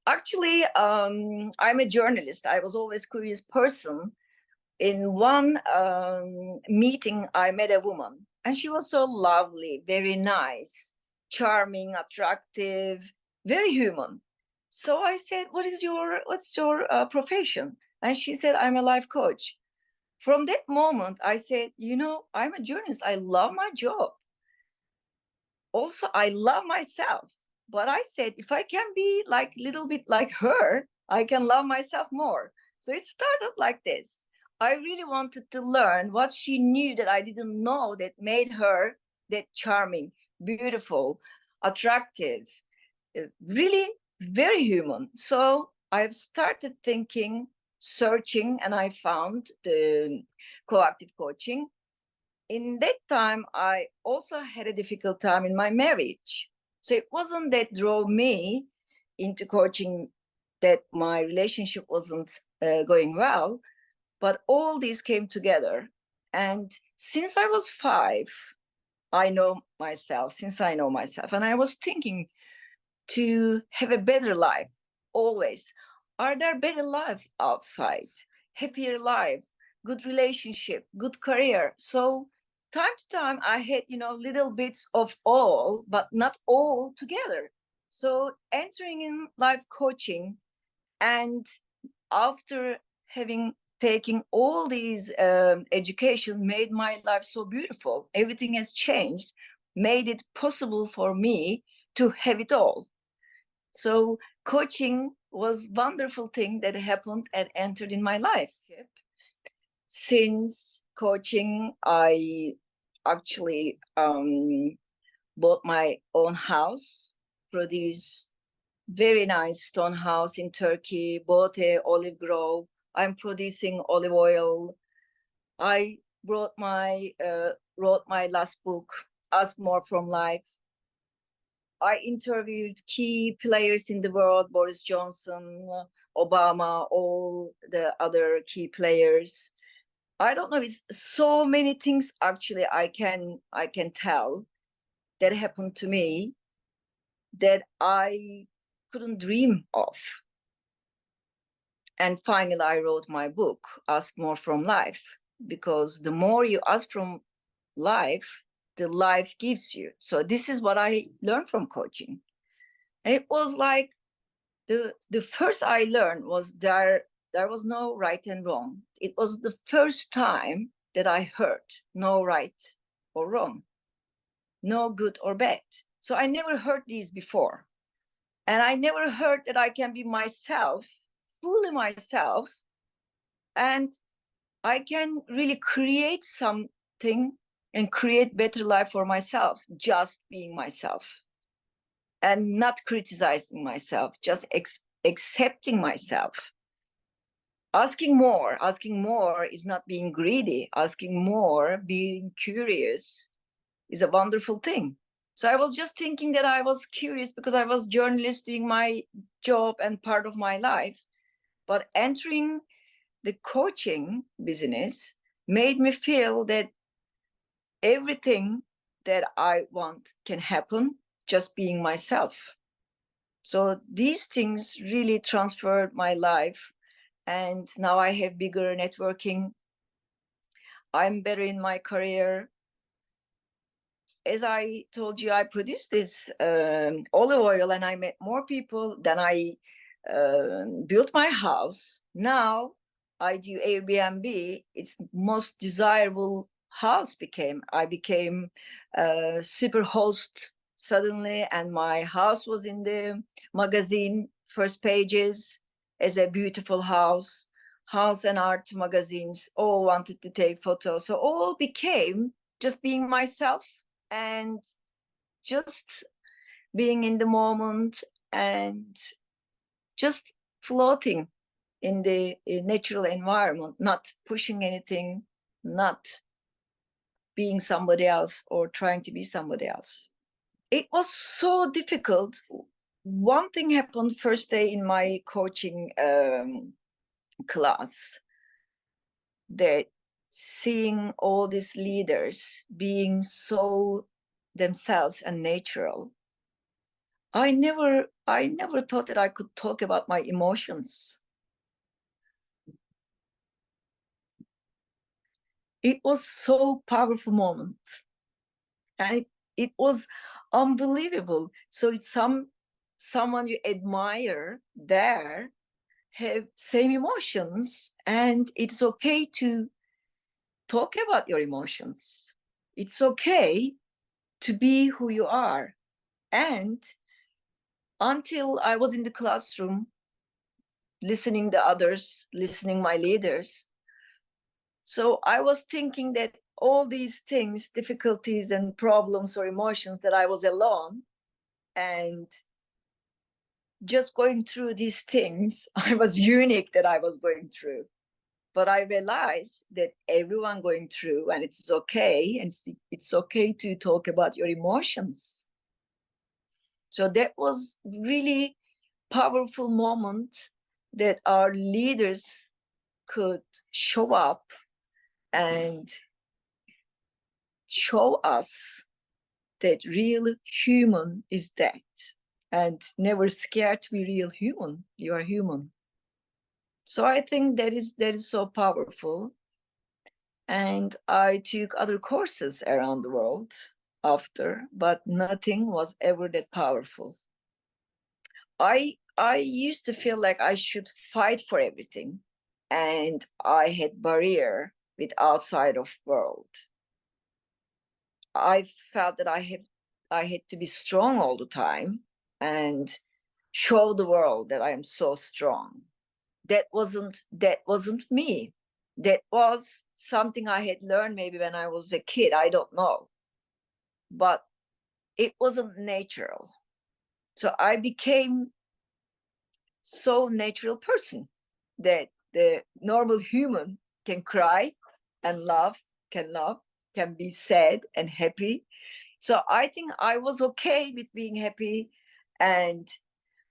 Actually, I'm a journalist. I was always a curious person. In one meeting, I met a woman, and she was so lovely, very nice, charming, attractive, very human. So I said, what's your profession?" And she said, "I'm a life coach." From that moment, I said, I'm a journalist. I love my job. Also, I love myself. But I said, if I can be like a little bit like her, I can love myself more. So it started like this. I really wanted to learn what she knew that I didn't know that made her that charming, beautiful, attractive, really very human. So I've started thinking, searching, and I found the coactive coaching. In that time, I also had a difficult time in my marriage. So it wasn't that drove me into coaching that my relationship wasn't going well, but all these came together. And since I was 5, I know myself, since I know myself, and I was thinking to have a better life always. Are there better life outside? Happier life, good relationship, good career. So time to time I had, little bits of all, but not all together. So entering in life coaching, and after having taken all these education, made my life so beautiful. Everything has changed, made it possible for me to have it all. So coaching was wonderful thing that happened and entered in my life. Since coaching, I actually bought my own house, produced very nice stone house in Turkey, bought a olive grove. I'm producing olive oil. I wrote my last book, Ask More from Life. I interviewed key players in the world, Boris Johnson, Obama, all the other key players. I don't know, it's so many things actually I can tell that happened to me that I couldn't dream of. And finally I wrote my book, Ask More from Life, because the more you ask from life, the life gives you. So this is what I learned from coaching. And it was like the first I learned was there was no right and wrong. It was the first time that I heard no right or wrong, no good or bad. So I never heard these before. And I never heard that I can be myself, fully myself, and I can really create something and create better life for myself, just being myself and not criticizing myself, just accepting myself. Asking more is not being greedy. Asking more, being curious is a wonderful thing. So I was just thinking that I was curious because I was journalist doing my job and part of my life. But entering the coaching business made me feel that everything that I want can happen just being myself. So these things really transferred my life. And now I have bigger networking. I'm better in my career. As I told you, I produced this olive oil and I met more people than I built my house. Now I do Airbnb. It's most desirable house became. I became a super host suddenly, and my house was in the magazine first pages as a beautiful house. House and art magazines all wanted to take photos. So all became just being myself and just being in the moment and just floating in the natural environment, not pushing anything, not being somebody else or trying to be somebody else. It was so difficult. One thing happened first day in my coaching class, that seeing all these leaders being so themselves and natural, I never thought that I could talk about my emotions. It was so powerful moment, and it was unbelievable. So it's someone you admire there have same emotions, and it's okay to talk about your emotions. It's okay to be who you are. And until I was in the classroom, listening the others, listening my leaders, so I was thinking that all these things, difficulties and problems or emotions, that I was alone, and just going through these things, I was unique that I was going through. But I realized that everyone going through, and it's okay, and it's okay to talk about your emotions. So that was really powerful moment that our leaders could show up and show us that real human is that, and never scared to be real human. You are human. So I think that is so powerful. And I took other courses around the world after, but nothing was ever that powerful. I used to feel like I should fight for everything, and I had barrier with outside of world. I felt that I had to be strong all the time and show the world that I am so strong. That wasn't me. That was something I had learned maybe when I was a kid. I don't know. But it wasn't natural. So I became so natural person that the normal human can cry and laugh, can be sad and happy. So I think I was okay with being happy, and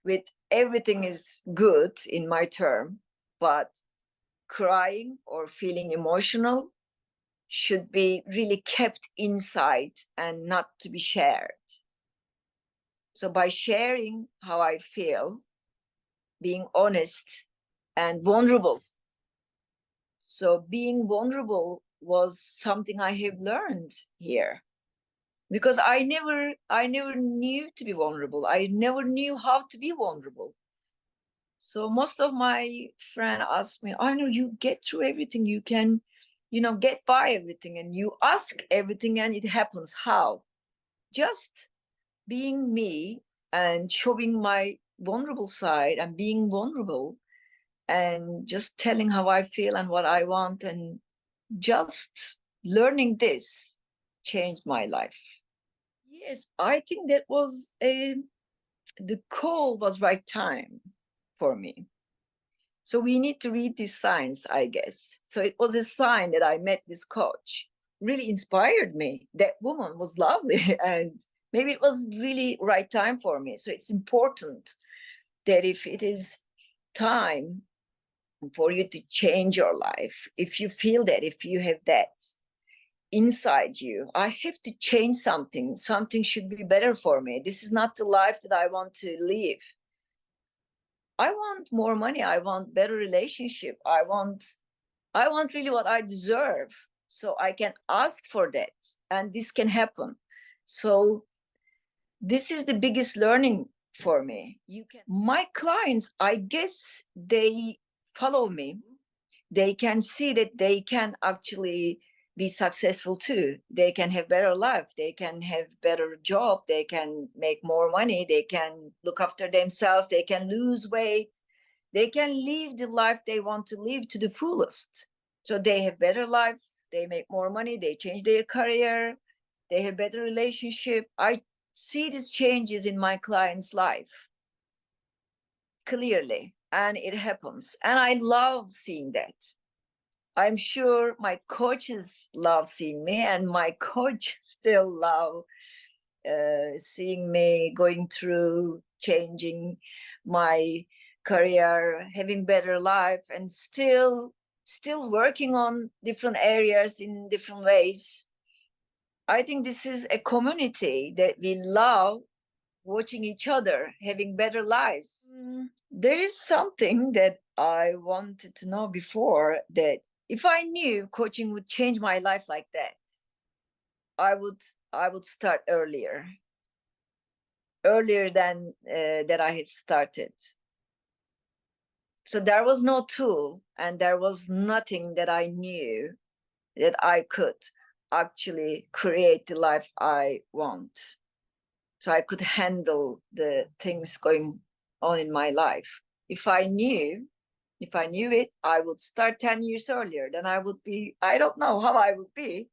with everything is good in my term, but crying or feeling emotional should be really kept inside and not to be shared. So by sharing how I feel, being honest and vulnerable. So being vulnerable was something I have learned here, because I never knew to be vulnerable. I never knew how to be vulnerable. So most of my friends ask me, I know you get through everything, you can, get by everything, and you ask everything and it happens. How? Just being me and showing my vulnerable side and being vulnerable and just telling how I feel and what I want, and just learning this changed my life. Yes, I think that was the call was right time for me. So we need to read these signs, I guess. So it was a sign that I met this coach. Really inspired me. That woman was lovely, and maybe it was really right time for me. So it's important that if it is time for you to change your life, if you feel that, if you have that inside you, I have to change something. Something should be better for me. This is not the life that I want to live. I want more money. I want better relationship. I want really what I deserve. So I can ask for that, and this can happen. So this is the biggest learning for me. My clients, I guess they follow me. They can see that they can actually be successful too. They can have better life. They can have better job. They can make more money. They can look after themselves. They can lose weight. They can live the life they want to live to the fullest. So they have better life. They make more money. They change their career. They have better relationship. I see these changes in my client's life clearly, and it happens. And I love seeing that. I'm sure my coaches love seeing me, and my coach still love seeing me going through changing my career, having better life, and still working on different areas in different ways. I think this is a community that we love watching each other, having better lives. There is something that I wanted to know before, that if I knew coaching would change my life like that, I would start earlier than that I have started. So there was no tool and there was nothing that I knew that I could actually create the life I want. So I could handle the things going on in my life. If I knew it, I would start 10 years earlier. Then I would be, I don't know how I would be,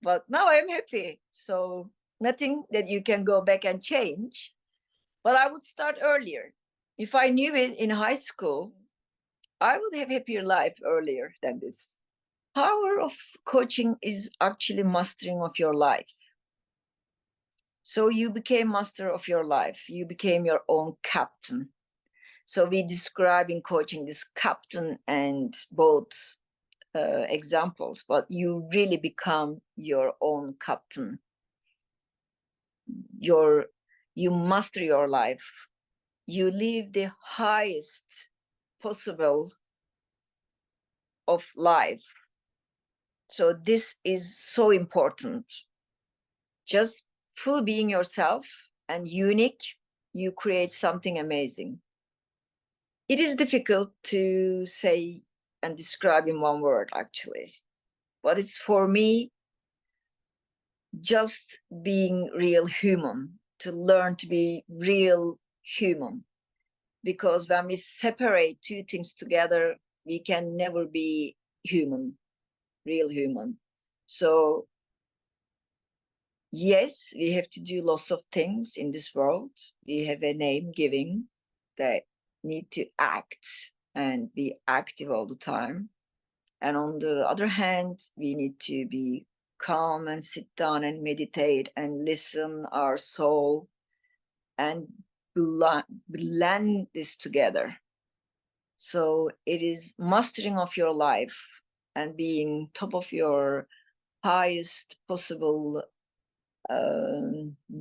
but now I'm happy. So nothing that you can go back and change, but I would start earlier. If I knew it in high school, I would have a happier life earlier than this. Power of coaching is actually mastering of your life. So you became master of your life. You became your own captain. So we describe in coaching this captain and both examples, but you really become your own captain. You master your life. You live the highest possible of life. So this is so important. Just full being yourself and unique, you create something amazing. It is difficult to say and describe in one word, actually. But it's for me just being real human, to learn to be real human. Because when we separate two things together, we can never be human, real human. So yes, we have to do lots of things in this world. We have a name giving that need to act and be active all the time. And on the other hand, we need to be calm and sit down and meditate and listen our soul and blend this together. So it is mastering of your life and being top of your highest possible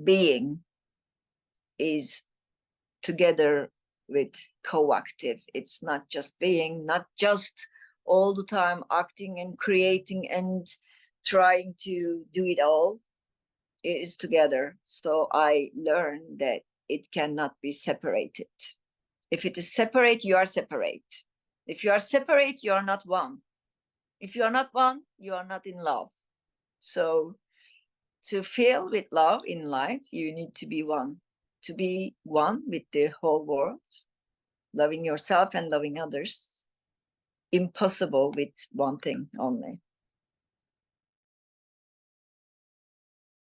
being is together with coactive. It's not just being, not just all the time acting and creating and trying to do it all. It is together. So I learned that it cannot be separated. If it is separate, you are separate. If you are separate, you are not one. If you are not one, you are not in love. So to feel with love in life, you need to be one. To be one with the whole world, loving yourself and loving others. Impossible with one thing only.